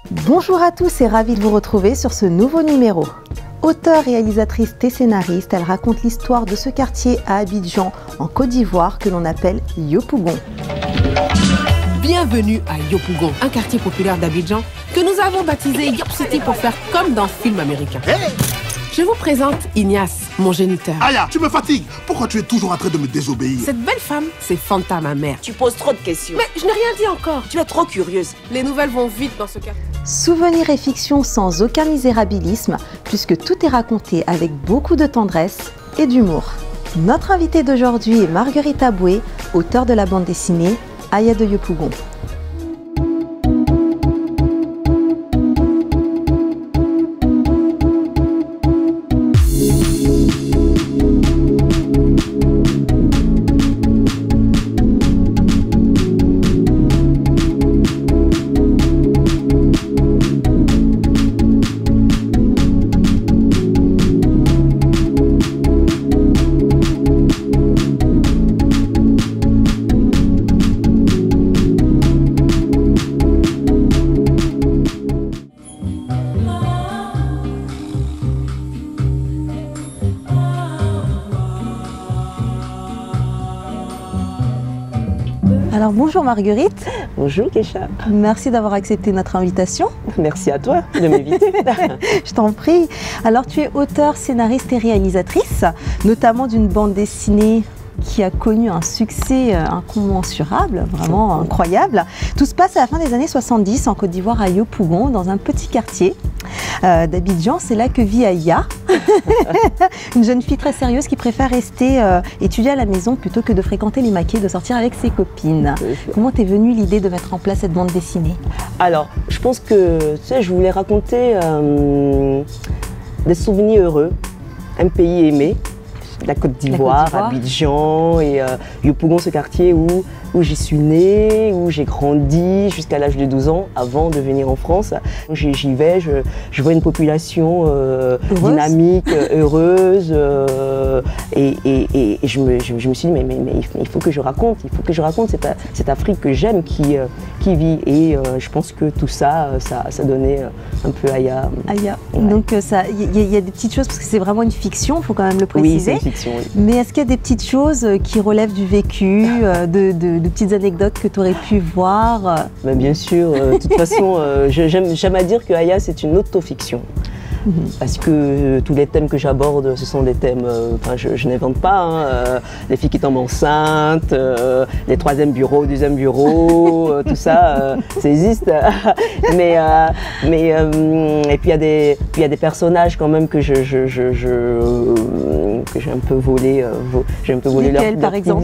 Bonjour à tous et ravie de vous retrouver sur ce nouveau numéro. Auteure, réalisatrice et scénariste, elle raconte l'histoire de ce quartier à Abidjan, en Côte d'Ivoire, que l'on appelle Yopougon. Bienvenue à Yopougon, un quartier populaire d'Abidjan que nous avons baptisé Yop City pour faire comme dans film américain. Hey! Je vous présente Ignace, mon géniteur. Aya, tu me fatigues. Pourquoi tu es toujours en train de me désobéir? Cette belle femme, c'est Fanta, ma mère. Tu poses trop de questions. Mais je n'ai rien dit encore. Tu es trop curieuse. Les nouvelles vont vite dans ce quartier. Souvenirs et fiction sans aucun misérabilisme, puisque tout est raconté avec beaucoup de tendresse et d'humour. Notre invitée d'aujourd'hui est Marguerite Aboué, auteure de la bande dessinée Aya de Yopougon. Alors bonjour Marguerite. Bonjour Kecha. Merci d'avoir accepté notre invitation. Merci à toi de m'inviter. Je t'en prie. Alors tu es auteure, scénariste et réalisatrice, notamment d'une bande dessinée qui a connu un succès incommensurable, vraiment incroyable. Tout se passe à la fin des années 70 en Côte d'Ivoire à Yopougon, dans un petit quartier d'Abidjan. C'est là que vit Aya, une jeune fille très sérieuse qui préfère rester étudier à la maison plutôt que de fréquenter les maquis, de sortir avec ses copines. Comment t'es venue l'idée de mettre en place cette bande dessinée? Alors, je pense que tu sais, je voulais raconter des souvenirs heureux, un pays aimé. La Côte d'Ivoire, Abidjan et Yopougon, ce quartier où j'y suis née, où j'ai grandi jusqu'à l'âge de 12 ans avant de venir en France. J'y vais, je vois une population dynamique, heureuse et je me suis dit mais il faut que je raconte, cette Afrique que j'aime qui vit et je pense que tout ça donnait un peu Aya. Aya. Ouais. Donc il y a des petites choses, parce que c'est vraiment une fiction, il faut quand même le préciser. Oui, c'est une fiction, oui. Mais est-ce qu'il y a des petites choses qui relèvent du vécu, de petites anecdotes que tu aurais pu voir? Ben bien sûr, de toute façon, j'aime à dire que Aya c'est une autofiction. Parce que tous les thèmes que j'aborde, ce sont des thèmes, je n'invente pas, hein, les filles qui tombent enceintes, les troisième bureaux, deuxième bureau, tout ça, ça existe. Et puis il y a des personnages quand même que j'ai un peu volé, Lesquels, leur par exemple?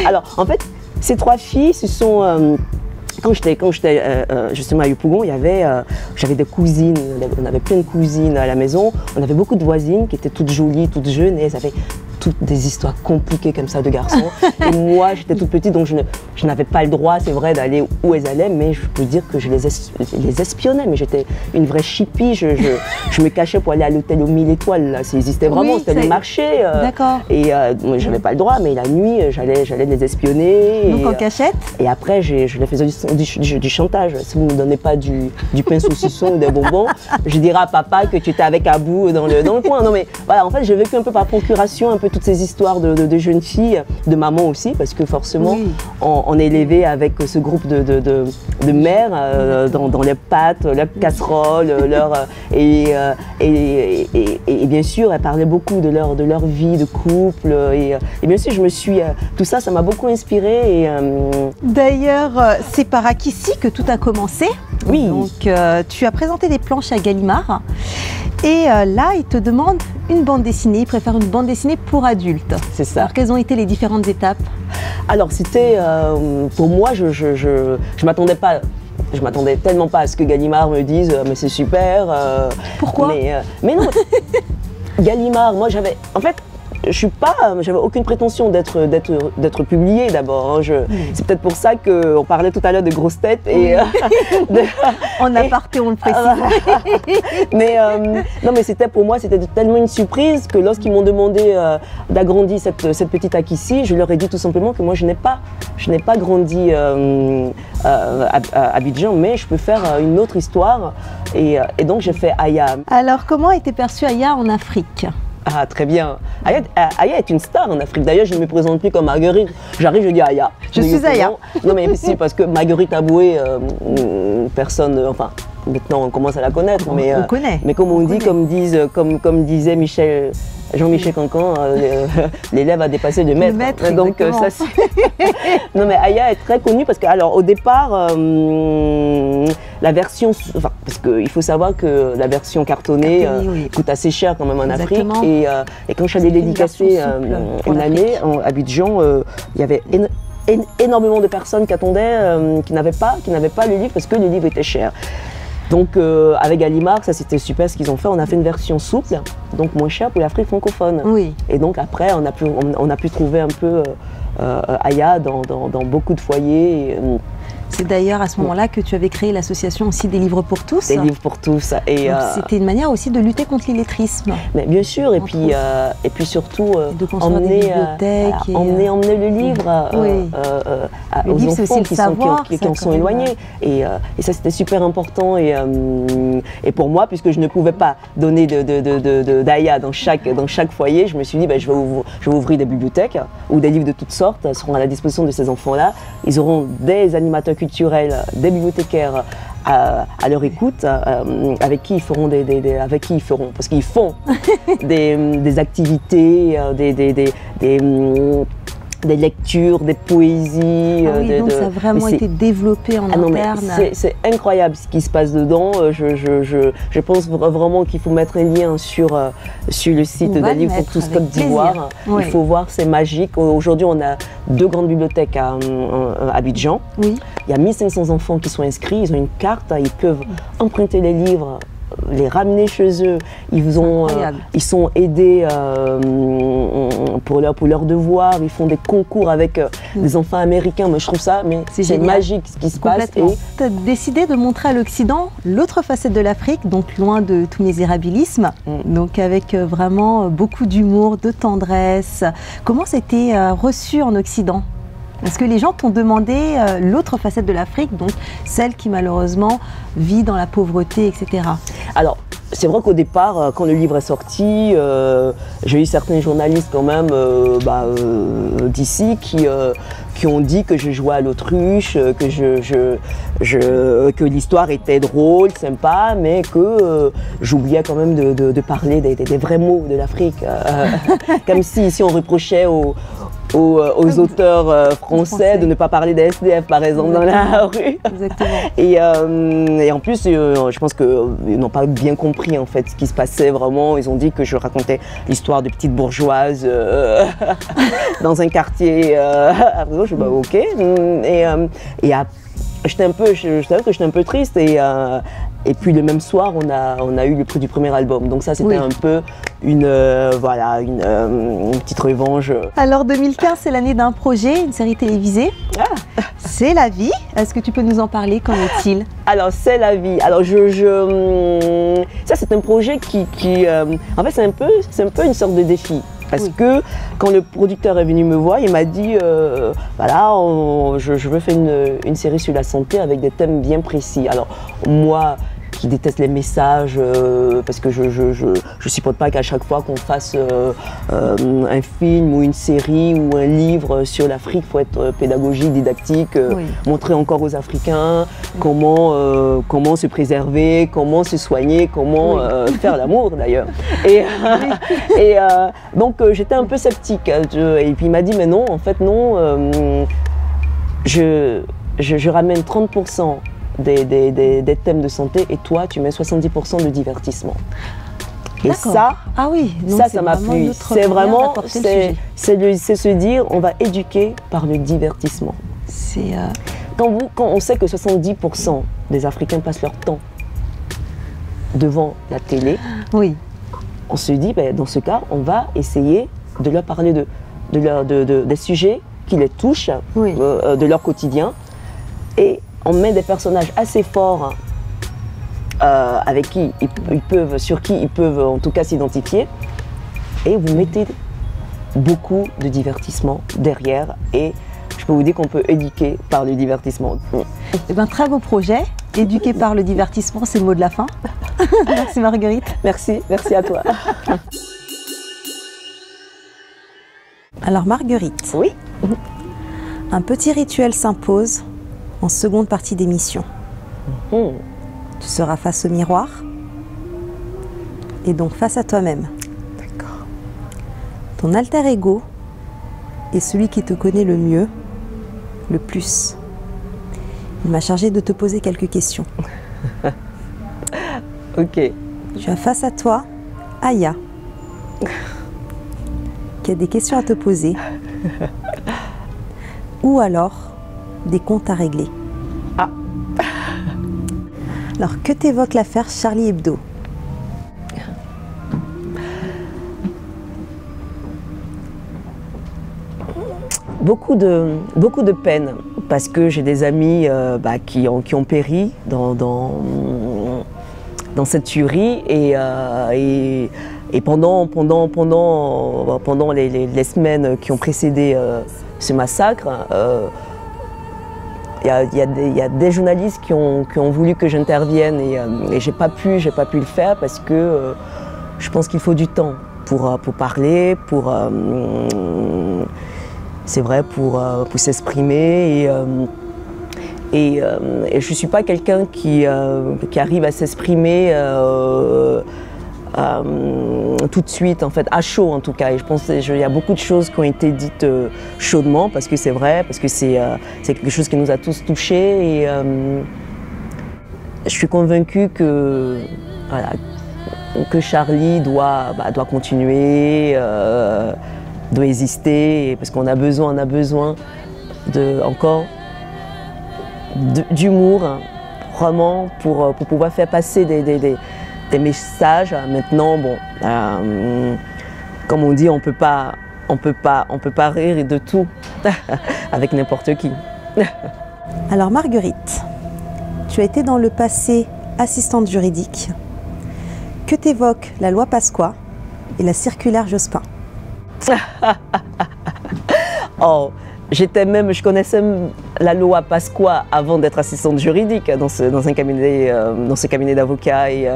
Alors en fait, ces trois filles, ce sont quand j'étais justement à Yopougon, j'avais des cousines, on avait plein de cousines à la maison, on avait beaucoup de voisines qui étaient toutes jolies, toutes jeunes et elles avaient toutes des histoires compliquées comme ça de garçons. Et moi, j'étais toute petite, donc je n'avais pas le droit, c'est vrai, d'aller où elles allaient, mais je peux dire que je les espionnais, mais j'étais une vraie chippie, je me cachais pour aller à l'hôtel aux 1000 étoiles, là, ça existait vraiment, oui, c'était le marché. D'accord. Et moi, j'avais pas le droit, mais la nuit, j'allais les espionner. Donc en cachette? Et après, je les faisais du chantage. Si vous ne me donnez pas du pain saucisson ou des bonbons, je dirai à papa que tu étais avec Abou dans le coin. Non mais voilà, en fait, j'ai vécu un peu par procuration, un peu toutes ces histoires de jeunes filles, de maman aussi, parce que forcément, oui. on est élevé avec ce groupe de mères dans les pâtes, leurs casseroles, et bien sûr, elles parlaient beaucoup de leur vie de couple. Et bien sûr, tout ça, ça m'a beaucoup inspirée. D'ailleurs, c'est par ici que tout a commencé. Oui. Donc, tu as présenté des planches à Gallimard. Et là, il te demande une bande dessinée. Il préfère une bande dessinée pour adultes. C'est ça. Alors, quelles ont été les différentes étapes? Alors, c'était, pour moi, je m'attendais pas. Je m'attendais tellement pas à ce que Gallimard me dise mais c'est super. Pourquoi? Mais non, Gallimard, moi j'avais. En fait, j'avais aucune prétention d'être publiée d'abord. Hein. C'est peut-être pour ça qu'on parlait tout à l'heure de grosses têtes. Et, en aparté, on le précise. Mais non, mais pour moi, c'était tellement une surprise que lorsqu'ils m'ont demandé d'agrandir cette petite Akissi, je leur ai dit tout simplement que moi, je n'ai pas grandi à Abidjan, mais je peux faire une autre histoire. Et donc, j'ai fait Aya. Alors, comment a été perçue Aya en Afrique? Ah, très bien. Aya est une star en Afrique. D'ailleurs, je ne me présente plus comme Marguerite. J'arrive, je dis Aya. Je suis Aya. Non, mais si, parce que Marguerite Aboué, personne, enfin, maintenant on commence à la connaître. Mais, on connaît. Mais comme on dit, comme disait Jean-Michel Cancan, l'élève a dépassé le maître. Donc ça, non, mais Aya est très connue parce que, alors, au départ, la version, enfin, parce qu'il faut savoir que la version cartonnée coûte assez cher quand même en Afrique. Et quand je suis allée dédicacer une année à Abidjan, il y avait énormément de personnes qui attendaient, qui n'avaient pas le livre parce que le livre était cher. Donc avec Gallimard, ça c'était super ce qu'ils ont fait. On a fait une version souple, donc moins chère pour l'Afrique francophone. Oui. Et donc après, on a pu trouver un peu Aya dans beaucoup de foyers. C'est d'ailleurs à ce moment-là que tu avais créé l'association aussi des livres pour tous. Des livres pour tous. Et c'était une manière aussi de lutter contre l'illettrisme. Mais bien sûr, et puis surtout emmener le livre aux enfants qui en sont éloignés. Et ça c'était super important. Et pour moi, puisque je ne pouvais pas donner d'Aya dans chaque foyer, je me suis dit je vais ouvrir des bibliothèques où des livres de toutes sortes seront à la disposition de ces enfants-là. Ils auront des animateurs culturels, des bibliothécaires à leur écoute, avec qui ils feront parce qu'ils font des activités, des lectures, des poésies. Donc ça a vraiment été développé en interne. C'est incroyable ce qui se passe dedans. Je pense vraiment qu'il faut mettre un lien sur le site des livres pour tous Côte d'Ivoire. Oui. Il faut voir, c'est magique. Aujourd'hui, on a 2 grandes bibliothèques à Abidjan. Oui. Il y a 1500 enfants qui sont inscrits. Ils ont une carte, ils peuvent emprunter les livres, les ramener chez eux. Ils sont aidés pour leurs devoirs. Ils font des concours avec des enfants américains. Mais je trouve ça, c'est magique ce qui se passe. Tu as décidé de montrer à l'Occident l'autre facette de l'Afrique, donc loin de tout misérabilisme, donc avec vraiment beaucoup d'humour, de tendresse. Comment c'était reçu en Occident ? Est-ce que les gens t'ont demandé l'autre facette de l'Afrique, donc celle qui malheureusement vit dans la pauvreté, etc. Alors, c'est vrai qu'au départ, quand le livre est sorti, j'ai eu certains journalistes quand même d'ici qui ont dit que je jouais à l'autruche, que l'histoire était drôle, sympa, mais que j'oubliais quand même de parler des vrais mots de l'Afrique. Comme si ici on reprochait aux auteurs français de ne pas parler des SDF par exemple dans la rue. Exactement. Et en plus, je pense qu'ils n'ont pas bien compris en fait ce qui se passait vraiment. Ils ont dit que je racontais l'histoire de petites bourgeoises dans un quartier. Après, je dis ok. Et je t'avoue que j'étais un peu triste. Et puis le même soir, on a eu le prix du premier album. Donc ça, c'était un peu une petite revanche. Alors 2015, c'est l'année d'un projet, une série télévisée. C'est la vie. Est-ce que tu peux nous en parler? Qu'en est-il? Alors c'est la vie. Alors ça c'est un projet qui en fait c'est un peu une sorte de défi. Parce que quand le producteur est venu me voir, il m'a dit voilà, je veux faire une série sur la santé avec des thèmes bien précis. Alors moi qui déteste les messages parce que je supporte pas qu'à chaque fois qu'on fasse un film ou une série ou un livre sur l'Afrique, il faut être pédagogique, didactique, montrer encore aux Africains comment se préserver, comment se soigner, comment faire l'amour d'ailleurs. Donc j'étais un peu sceptique et puis il m'a dit mais non, en fait non, je ramène 30% des thèmes de santé et toi tu mets 70% de divertissement. Et ça, ça m'a plu. C'est vraiment, c'est se dire on va éduquer par le divertissement. Quand on sait que 70% des Africains passent leur temps devant la télé, on se dit dans ce cas on va essayer de leur parler des sujets qui les touchent, Oui. De leur quotidien. Et on met des personnages assez forts avec qui sur qui ils peuvent en tout cas s'identifier. Et vous mettez beaucoup de divertissement derrière. Et je peux vous dire qu'on peut éduquer par le divertissement. Eh ben, très beau projet. Éduqué par le divertissement, c'est le mot de la fin. Merci Marguerite. Merci à toi. Alors Marguerite, Oui. un petit rituel s'impose en seconde partie d'émission. Hmm. Tu seras face au miroir et donc face à toi-même. D'accord. Ton alter ego est celui qui te connaît le mieux, le plus. Il m'a chargé de te poser quelques questions. Ok. Tu as face à toi Aya, qui a des questions à te poser, ou alors des comptes à régler. Ah. Alors, que t'évoque l'affaire Charlie Hebdo? Beaucoup de peine, parce que j'ai des amis qui ont péri dans cette tuerie et pendant les semaines qui ont précédé ce massacre, il y a des journalistes qui ont voulu que j'intervienne et j'ai pas pu le faire parce que je pense qu'il faut du temps pour parler, c'est vrai, pour s'exprimer et je ne suis pas quelqu'un qui arrive à s'exprimer tout de suite, en fait, à chaud en tout cas. Et je pense qu'il y a beaucoup de choses qui ont été dites chaudement parce que c'est vrai, parce que c'est quelque chose qui nous a tous touchés. Et je suis convaincue que, voilà, que Charlie doit continuer, doit exister, parce qu'on a besoin encore d'humour, hein, vraiment, pour pouvoir faire passer des messages. Maintenant, bon, comme on dit, on peut pas rire de tout avec n'importe qui. Alors Marguerite, tu as été dans le passé assistante juridique. Que t'évoque la loi Pasqua et la circulaire Jospin? Oh, je connaissais la loi Pasqua avant d'être assistante juridique dans ce cabinet d'avocats et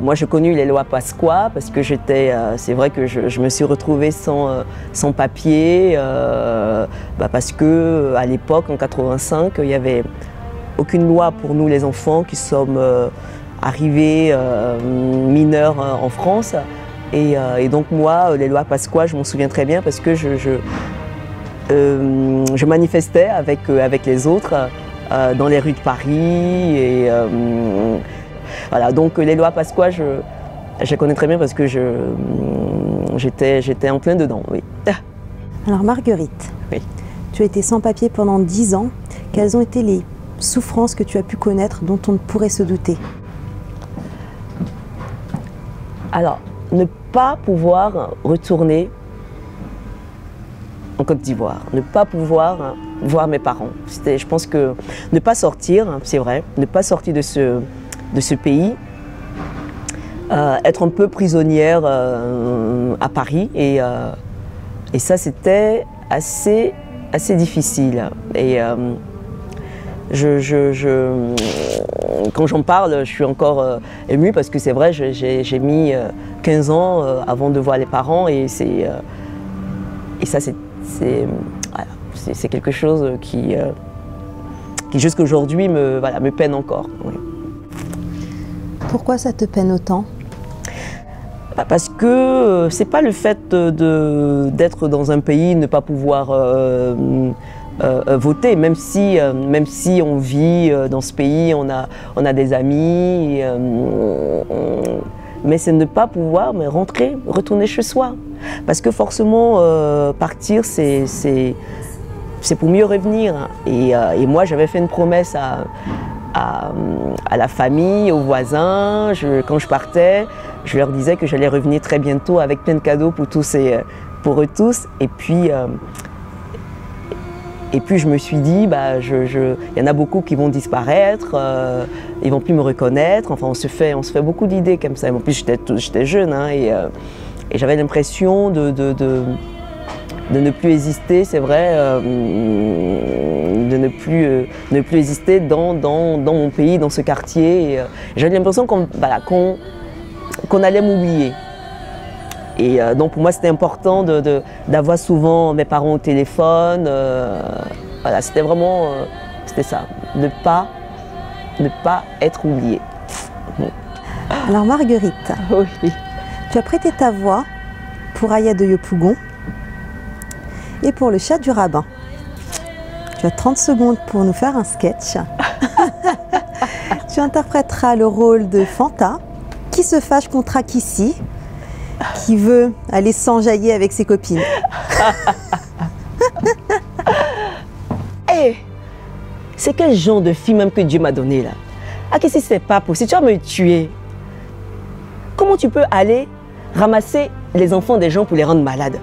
moi j'ai connu les lois Pasqua parce que c'est vrai que je me suis retrouvée sans papier parce que à l'époque en 85 il n'y avait aucune loi pour nous les enfants qui sommes arrivés mineurs en France. Et donc moi, les lois Pasqua, je m'en souviens très bien parce que je manifestais avec les autres dans les rues de Paris. Et voilà, donc les lois Pasqua, je les connais très bien parce que j'étais en plein dedans, oui. Alors Marguerite, Oui. tu as été sans papier pendant 10 ans. Quelles ont été les souffrances que tu as pu connaître dont on ne pourrait se douter? Alors, ne pas pouvoir retourner en Côte d'Ivoire, ne pas pouvoir voir mes parents. Je pense que ne pas sortir, c'est vrai, ne pas sortir de ce pays, être un peu prisonnière à Paris et ça c'était assez difficile. Et quand j'en parle, je suis encore émue parce que c'est vrai, j'ai mis 15 ans avant de voir les parents et ça c'est quelque chose qui jusqu'à aujourd'hui me peine encore. Oui. Pourquoi ça te peine autant? Parce que c'est pas le fait d'être dans un pays, ne pas pouvoir voter, même si on vit dans ce pays, on a des amis, mais c'est ne pas pouvoir retourner chez soi. Parce que forcément, partir, c'est pour mieux revenir. Et moi, j'avais fait une promesse à à la famille, aux voisins. Quand je partais, je leur disais que j'allais revenir très bientôt avec plein de cadeaux pour eux tous. Et puis je me suis dit, bah, il y en a beaucoup qui vont disparaître, ils vont plus me reconnaître. Enfin, on se fait beaucoup d'idées comme ça. En plus, j'étais jeune, hein, et j'avais l'impression de ne plus exister, c'est vrai, de ne plus exister dans mon pays, dans ce quartier. J'avais l'impression qu'on allait m'oublier. Et donc pour moi c'était important d'avoir souvent mes parents au téléphone. Voilà, c'était vraiment c'était ça, ne pas être oublié. Alors Marguerite, Oui. tu as prêté ta voix pour Aya de Yopougon et pour le chat du rabbin. Tu as 30 secondes pour nous faire un sketch. Tu interpréteras le rôle de Fanta qui se fâche contre Akissi, qui veut aller s'enjailler avec ses copines. Hey, c'est quel genre de fille même que Dieu m'a donné là? Akissi, c'est pas possible, tu vas me tuer. Comment tu peux aller ramasser les enfants des gens pour les rendre malades?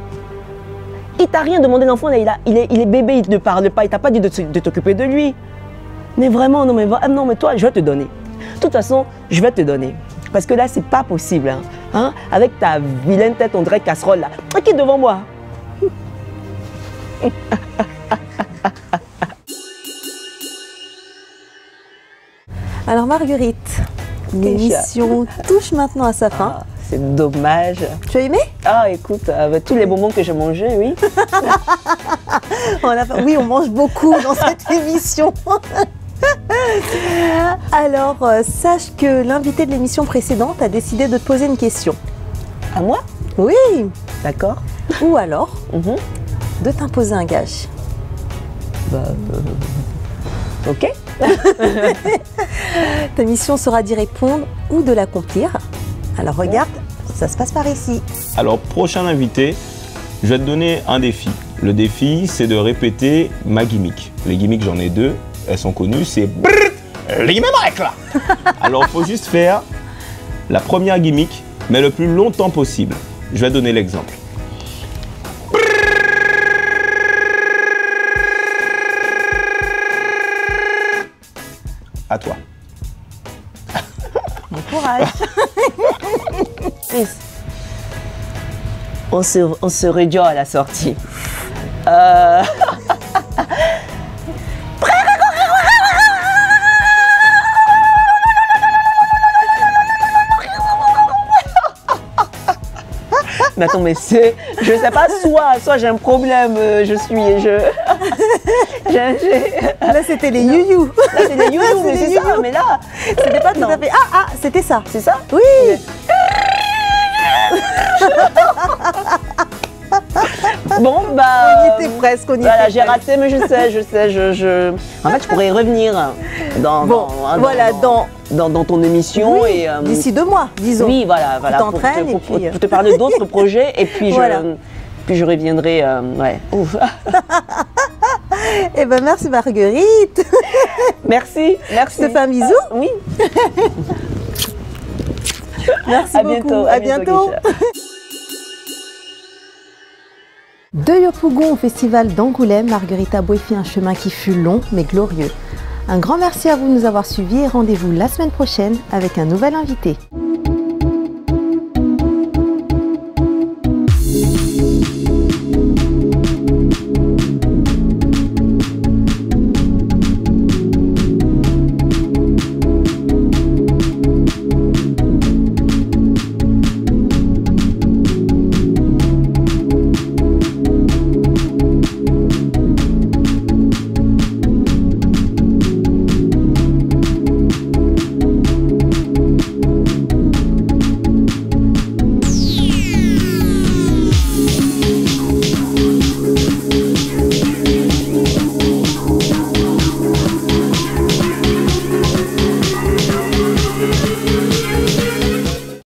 Il t'a rien demandé, l'enfant, il est bébé, il ne parle pas, il t'a pas dit de t'occuper de lui. Mais vraiment, non mais toi, je vais te donner. De toute façon, je vais te donner. Parce que là, c'est pas possible. Hein? Avec ta vilaine tête, on dirait casserole là. Qui est devant moi? Alors Marguerite, l'émission touche maintenant à sa fin. Ah, c'est dommage. Tu as aimé? Ah, écoute, avec tous les moments que j'ai mangés, oui. Oui, on mange beaucoup dans cette émission. Alors, sache que l'invité de l'émission précédente a décidé de te poser une question. À moi? Oui. D'accord. Ou alors, de t'imposer un gage. Ok. Ta mission sera d'y répondre ou de l'accomplir. Alors regarde, ça se passe par ici. Alors, prochain invité, je vais te donner un défi. Le défi, c'est de répéter ma gimmick. Les gimmicks, j'en ai deux. Elles sont connues, c'est les gimmicks là. Alors, il faut juste faire la première gimmick, mais le plus longtemps possible. Je vais donner l'exemple. À toi. Bon courage. Chris, on se rejoint à la sortie. Mais attends, mais c'est, je sais pas, soit j'ai un problème, Là c'était les you-you. Là c'est les you-you, mais c'est ça, mais là, C'était pas tout à fait. Ah, c'était ça. c'est ça? Oui. Bon, On bah. y était presque, on y Voilà, était j'ai presque. raté, mais je sais. En fait, je pourrais y revenir Bon, voilà, dans ton émission. Oui, Et d'ici 2 mois, disons. oui, voilà. t'entraînes et puis, pour te parler d'autres projets, et puis Voilà. puis je reviendrai. Ouais. Ouf. Eh ben merci Marguerite. Merci. Je te fais un bisou. Oui. Merci À beaucoup. bientôt. À bientôt. Keisha. De Yopougon au festival d'Angoulême, Marguerite Aboué fit un chemin qui fut long mais glorieux. Un grand merci à vous de nous avoir suivis et rendez-vous la semaine prochaine avec un nouvel invité.